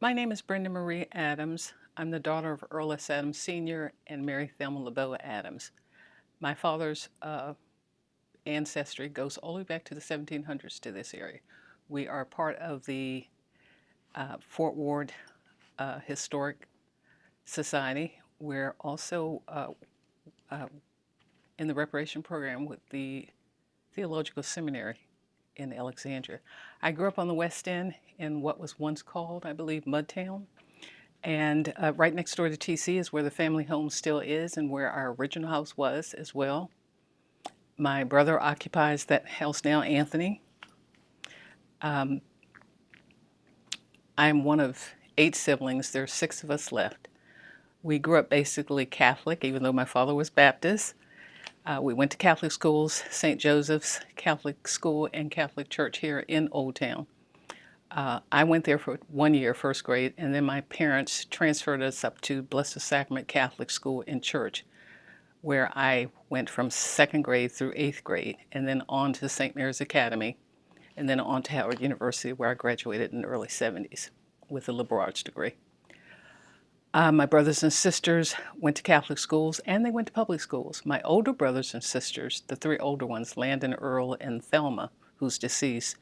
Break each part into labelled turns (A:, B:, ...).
A: My name is Brenda Marie Adams. I'm the daughter of Earl S. Adams Sr. and Mary Thelma LeBeau Adams. My father's ancestry goes all the way back to the 1700s to this area. We are part of the Fort Ward Historic Society. We're also in the reparation program with the Theological Seminary in Alexandria. I grew up on the West End in what was once called, I believe, Mudtown. And right next door to TC is where the family home still is and where our original house was as well. My brother occupies that house now, Anthony. I'm one of 8 siblings. There are 6 of us left. We grew up basically Catholic, even though my father was Baptist. We went to Catholic schools, St. Joseph's Catholic School and Catholic Church here in Old Town. I went there for 1 year, first grade, and then my parents transferred us up to Blessed Sacrament Catholic School and Church, where I went from 2nd grade through 8th grade, and then on to St. Mary's Academy, and then on to Howard University, where I graduated in the early 70s with a liberal arts degree. My brothers and sisters went to Catholic schools, and they went to public schools. My older brothers and sisters, the 3 older ones, Landon, Earl, and Thelma, who's deceased,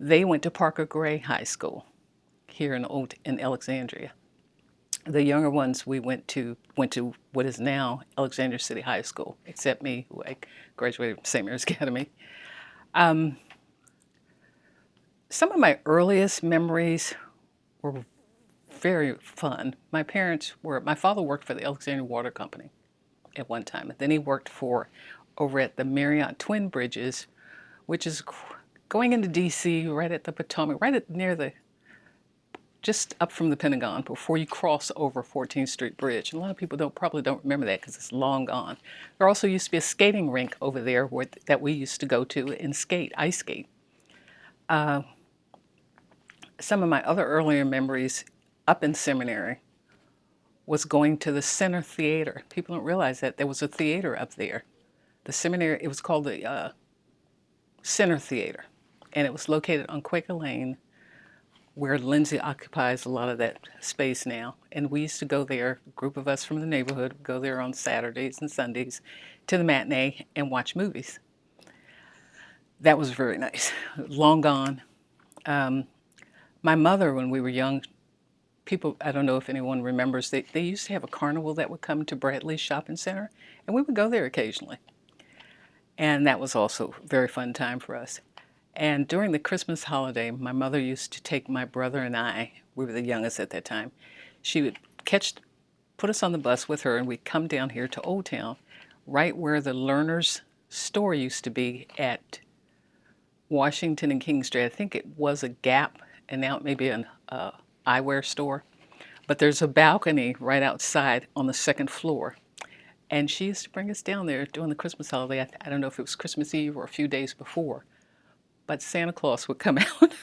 A: they went to Parker Gray High School here in Alexandria. The younger ones we went to what is now Alexandria City High School, except me, who I graduated from St. Mary's Academy. Some of my earliest memories were very fun. My father worked for the Alexandria Water Company at one time. Then he worked over at the Marriott Twin Bridges, which is going into D.C. right at the Potomac, just up from the Pentagon before you cross over 14th Street Bridge. And a lot of people probably don't remember that because it's long gone. There also used to be a skating rink over there that we used to go to and ice skate. Some of my other earlier memories up in seminary was going to the Center Theater. People don't realize that there was a theater up there. The seminary, it was called the Center Theater, and it was located on Quaker Lane, where Lindsay occupies a lot of that space now. And we used to go there, a group of us from the neighborhood, go there on Saturdays and Sundays to the matinee and watch movies. That was very nice. Long gone. My mother, when we were young, I don't know if anyone remembers, they used to have a carnival that would come to Bradley Shopping Center, and we would go there occasionally. And that was also a very fun time for us. And during the Christmas holiday, my mother used to take my brother and I, we were the youngest at that time, she would put us on the bus with her, and we'd come down here to Old Town, right where the Learner's store used to be at Washington and King Street. I think it was a Gap, and now it may be an eyewear store. But there's a balcony right outside on the 2nd floor. And she used to bring us down there during the Christmas holiday. I don't know if it was Christmas Eve or a few days before. But Santa Claus would come out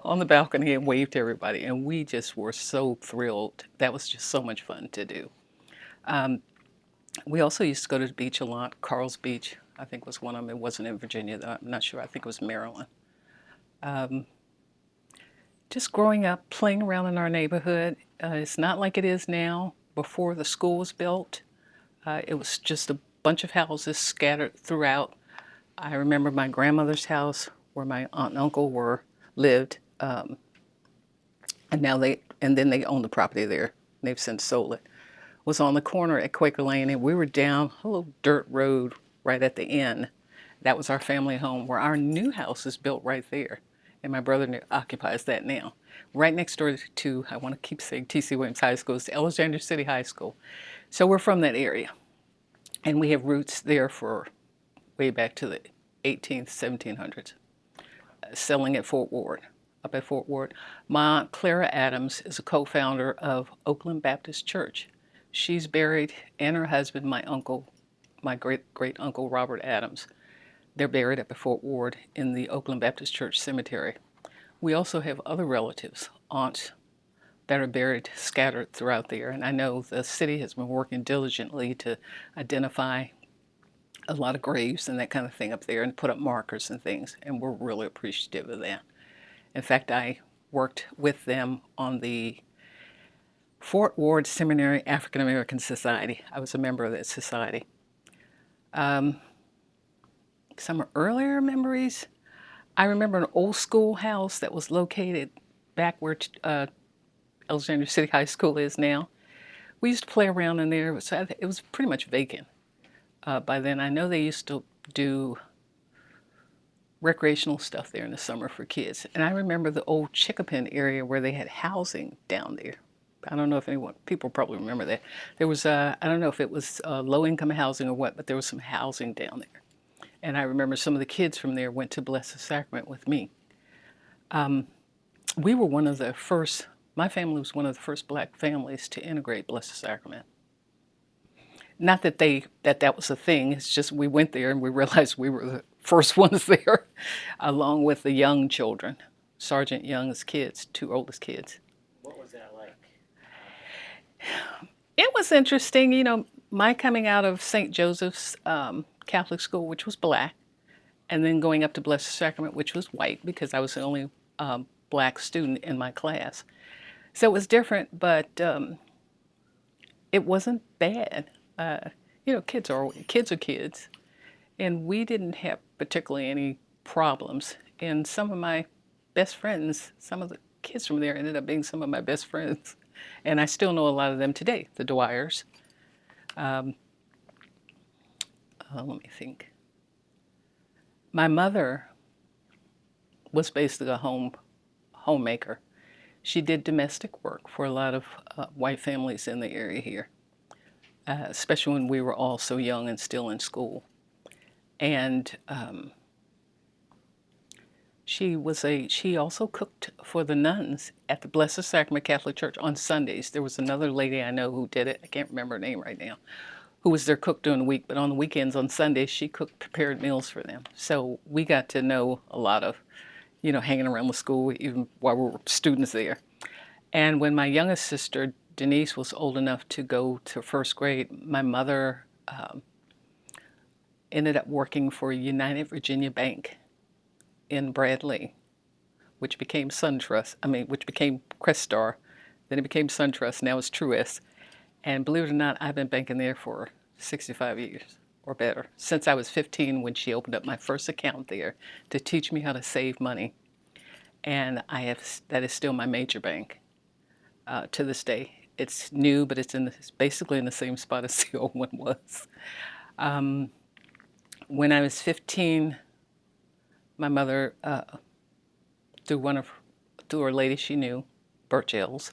A: on the balcony and wave to everybody. And we just were so thrilled. That was just so much fun to do. We also used to go to the beach a lot. Carl's Beach, I think, was one of them. It wasn't in Virginia, though. I'm not sure. I think it was Maryland. Just growing up, playing around in our neighborhood. It's not like it is now. Before the school was built, it was just a bunch of houses scattered throughout. I remember my grandmother's house where my aunt and uncle lived, and then they owned the property there. They've since sold it. Was on the corner at Quaker Lane, and we were down a little dirt road right at the end. That was our family home, where our new house is built right there, and my brother occupies that now. Right next door to, I want to keep saying T.C. Williams High School, it's Alexandria City High School. So we're from that area, and we have roots there for way back to the 18th, 1700s. Selling at Fort Ward, up at Fort Ward. My Aunt Clara Adams is a co-founder of Oakland Baptist Church. She's buried, and her husband, my uncle, my great-great-uncle Robert Adams, they're buried up at Fort Ward in the Oakland Baptist Church Cemetery. We also have other relatives, aunts, that are buried scattered throughout there. And I know the city has been working diligently to identify a lot of graves and that kind of thing up there and put up markers and things, and we're really appreciative of that. In fact, I worked with them on the Fort Ward Seminary African American Society. I was a member of that society. Some earlier memories. I remember an old schoolhouse that was located back where Alexandria City High School is now. We used to play around in there. It was pretty much vacant by then. I know they used to do recreational stuff there in the summer for kids. And I remember the old Chickapin area where they had housing down there. I don't know if people probably remember that. There was, I don't know if it was low-income housing or what, but there was some housing down there. And I remember some of the kids from there went to Blessed Sacrament with me. We were one of the first, my family was one of the first black families to integrate Blessed Sacrament. Not that that was a thing, it's just we went there and we realized we were the first ones there, along with the young children, Sergeant Young's kids, 2 oldest kids.
B: What was that like?
A: It was interesting, you know, my coming out of St. Joseph's Catholic school, which was black, and then going up to Blessed Sacrament, which was white, because I was the only black student in my class. So it was different, but it wasn't bad. You know, kids are kids, and we didn't have particularly any problems. And some of my best friends, some of the kids from there ended up being some of my best friends, and I still know a lot of them today. The Dwyers. Let me think. My mother was basically a homemaker. She did domestic work for a lot of white families in the area here, especially when we were all so young and still in school. And she also cooked for the nuns at the Blessed Sacrament Catholic Church on Sundays. There was another lady I know who did it. I can't remember her name right now, who was their cook during the week, but on the weekends, on Sundays, she prepared meals for them. So we got to know a lot of, you know, hanging around the school, even while we were students there. And when my youngest sister, Denise, was old enough to go to first grade, my mother ended up working for United Virginia Bank in Bradley, which became which became Crestar. Then it became SunTrust, now it's Truist. And believe it or not, I've been banking there for 65 years or better, since I was 15 when she opened up my first account there to teach me how to save money. And that is still my major bank to this day. It's new, but it's basically in the same spot as the old one was. When I was 15, my mother, through a lady she knew, Birch Ells,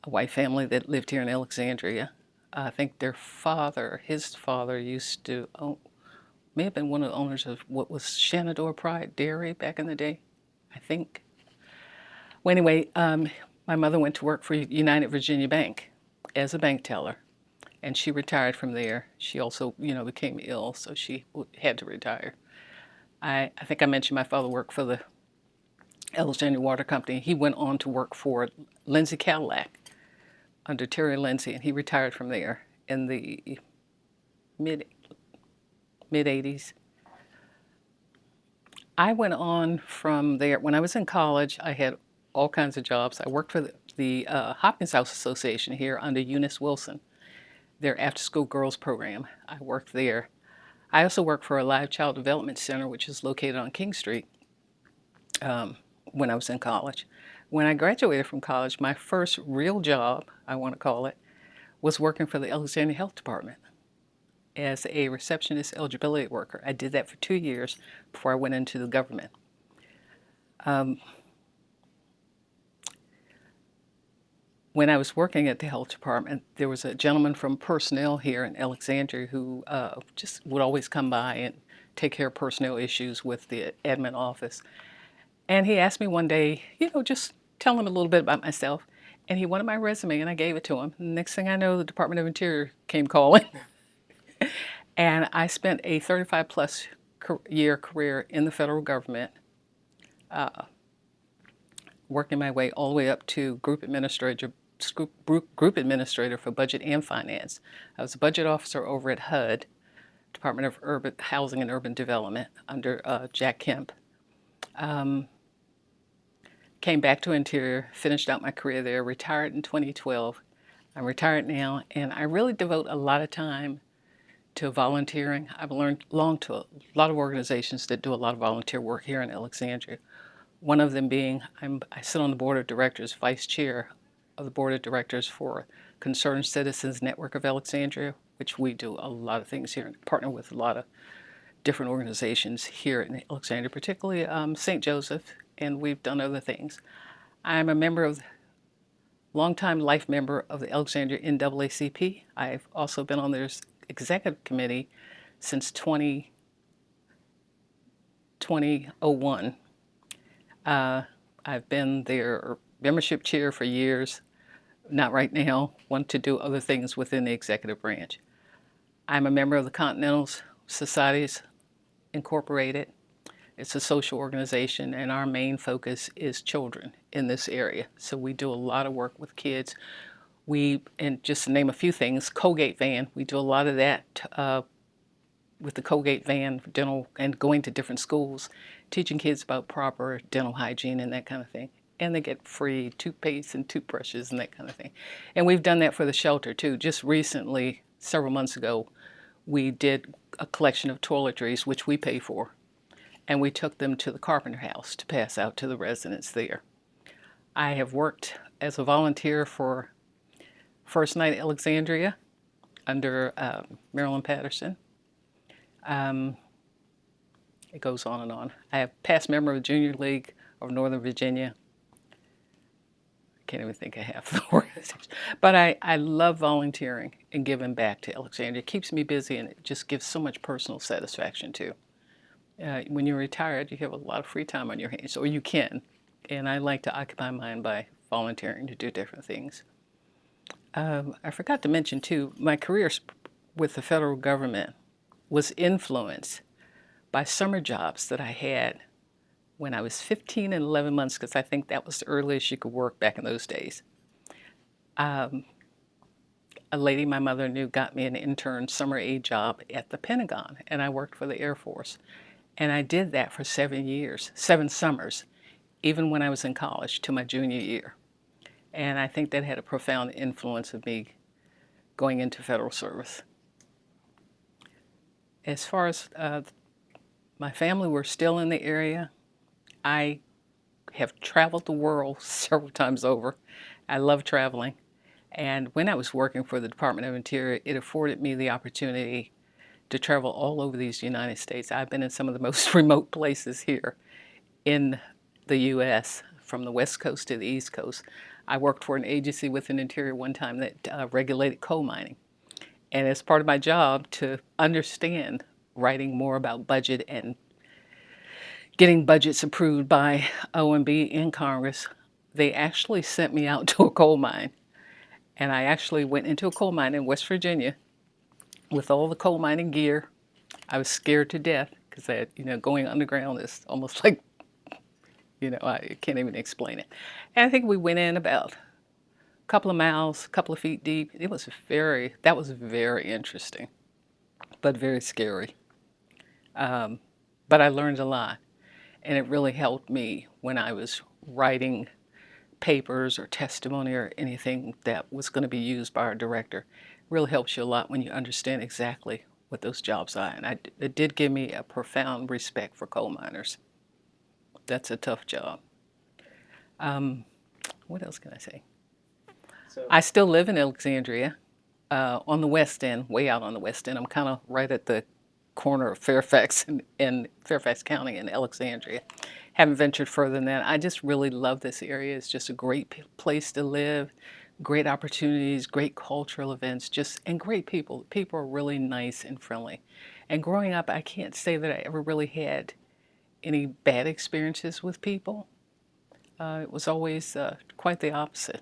A: a white family that lived here in Alexandria. I think his father used to may have been one of the owners of what was Shenandoah Pride Dairy back in the day, I think. Well, anyway, my mother went to work for United Virginia Bank as a bank teller, and she retired from there. She also, you know, became ill, so she had to retire. I think I mentioned my father worked for the Alexandria Water Company. He went on to work for Lindsay Cadillac under Terry Lindsay, and he retired from there in the mid 80s. I went on from there. When I was in college, I had all kinds of jobs. I worked for the Hopkins House Association here under Eunice Wilson, their after-school girls program. I worked there. I also worked for a live child development center, which is located on King Street, when I was in college. When I graduated from college, my first real job, I want to call it, was working for the Alexandria Health Department as a receptionist eligibility worker. I did that for 2 years before I went into the government. When I was working at the health department, there was a gentleman from personnel here in Alexandria who just would always come by and take care of personnel issues with the admin office. And he asked me one day, you know, just tell him a little bit about myself. And he wanted my resume, and I gave it to him. And next thing I know, the Department of Interior came calling. And I spent a 35-plus year career in the federal government, working my way all the way up to group administrator for budget and finance. I was a budget officer over at HUD, Department of Housing and Urban Development, under Jack Kemp. came back to Interior, finished out my career there, retired in 2012. I'm retired now, and I really devote a lot of time to volunteering. I've belonged to a lot of organizations that do a lot of volunteer work here in Alexandria. One of them being, I sit on the board of directors, vice chair of the board of directors for Concerned Citizens Network of Alexandria, which we do a lot of things here and partner with a lot of different organizations here in Alexandria, particularly St. Joseph, and we've done other things. I'm a longtime life member of the Alexandria NAACP. I've also been on their executive committee since 2001. I've been their membership chair for years, not right now, want to do other things within the executive branch. I'm a member of the Continental Societies Incorporated. It's a social organization, and our main focus is children in this area. So we do a lot of work with kids. And just to name a few things, Colgate van, we do a lot of that with the Colgate van for dental and going to different schools, teaching kids about proper dental hygiene and that kind of thing. And they get free toothpaste and toothbrushes and that kind of thing. And we've done that for the shelter too. Just recently, several months ago, we did a collection of toiletries, which we pay for, and we took them to the Carpenter House to pass out to the residents there. I have worked as a volunteer for First Night Alexandria under Marilyn Patterson. It goes on and on. I have past member of the Junior League of Northern Virginia. I can't even think of half the organizations. But I love volunteering and giving back to Alexandria. It keeps me busy, and it just gives so much personal satisfaction too. When you're retired, you have a lot of free time on your hands, or you can. And I like to occupy mine by volunteering to do different things. I forgot to mention too, my career with the federal government was influenced by summer jobs that I had when I was 15 and 11 months, because I think that was the earliest you could work back in those days. A lady my mother knew got me an intern summer aid job at the Pentagon, and I worked for the Air Force. And I did that for 7 years, 7 summers, even when I was in college to my junior year. And I think that had a profound influence of me going into federal service. As far as my family, we're still in the area. I have traveled the world several times over. I love traveling. And when I was working for the Department of Interior, it afforded me the opportunity to travel all over these United States. I've been in some of the most remote places here in the U.S., from the West Coast to the East Coast. I worked for an agency within Interior one time that regulated coal mining. And as part of my job to understand writing more about budget and getting budgets approved by OMB in Congress, they actually sent me out to a coal mine. And I actually went into a coal mine in West Virginia with all the coal mining gear. I was scared to death because going underground is almost like, I can't even explain it. And I think we went in about a couple of miles, a couple of feet deep. That was very interesting, but very scary. But I learned a lot, and it really helped me when I was writing papers or testimony or anything that was going to be used by our director. It really helps you a lot when you understand exactly what those jobs are. And it did give me a profound respect for coal miners. That's a tough job. What else can I say? I still live in Alexandria, on the West End, way out on the West End. I'm kind of right at the corner of Fairfax and Fairfax County and Alexandria. Haven't ventured further than that. I just really love this area. It's just a great place to live, great opportunities, great cultural events, and great people. People are really nice and friendly. And growing up, I can't say that I ever really had any bad experiences with people. It was always quite the opposite.